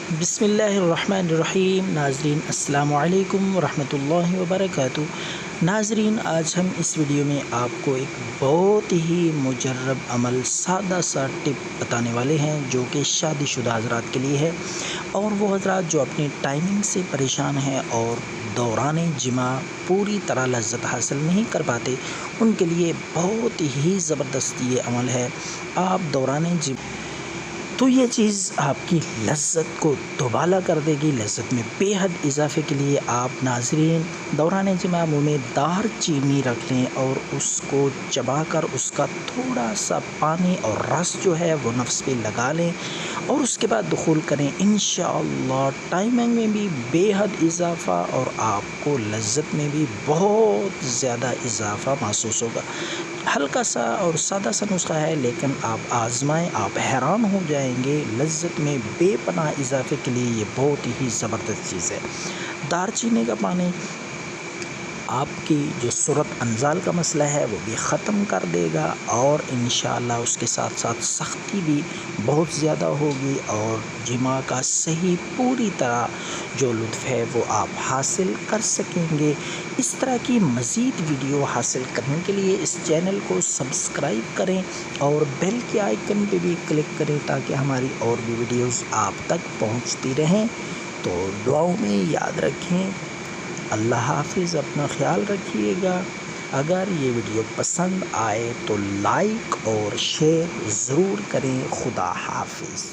بسم اللہ الرحمن الرحیم۔ ناظرین السلام علیکم ورحمۃ اللہ وبرکاتہ۔ ناظرین، آج ہم اس ویڈیو میں آپ کو ایک بہت ہی مجرب عمل، سادہ سا ٹپ بتانے والے ہیں جو کہ شادی شدہ حضرات کے لیے ہے، اور وہ حضرات جو اپنی ٹائمنگ سے پریشان ہیں اور دوران جماع پوری طرح لذت حاصل نہیں کر پاتے، ان کے لیے بہت ہی زبردست یہ عمل ہے۔ آپ دوران جماع تو یہ چیز آپ کی لذت کو دوبالا کر دے گی، لذت میں بے حد اضافے کے لیے آپ ناظرین دوران جماع منہ میں دار چینی رکھ لیں اور اس کو چبا کر اس کا تھوڑا سا پانی اور رس جو ہے وہ نفس پہ لگا لیں اور اس کے بعد دخول کریں۔ انشاءاللہ ٹائمنگ میں بھی بے حد اضافہ اور آپ کو لذت میں بھی بہت زیادہ اضافہ محسوس ہوگا۔ ہلکا سا اور سادہ سا نسخہ ہے، لیکن آپ آزمائیں، آپ حیران ہو جائیں گے۔ لذت میں بے پناہ اضافے کے لیے یہ بہت ہی زبردست چیز ہے۔ دار چینی کا پانی آپ کی جو صورت انزال کا مسئلہ ہے وہ بھی ختم کر دے گا، اور انشاءاللہ اس کے ساتھ ساتھ سختی بھی بہت زیادہ ہوگی، اور جماع کا صحیح پوری طرح جو لطف ہے وہ آپ حاصل کر سکیں گے۔ اس طرح کی مزید ویڈیو حاصل کرنے کے لیے اس چینل کو سبسکرائب کریں اور بیل کے آئیکن پہ بھی کلک کریں تاکہ ہماری اور بھی ویڈیوز آپ تک پہنچتی رہیں۔ تو دعاؤں میں یاد رکھیں۔ اللہ حافظ، اپنا خیال رکھیے گا۔ اگر یہ ویڈیو پسند آئے تو لائک اور شیئر ضرور کریں۔ خدا حافظ۔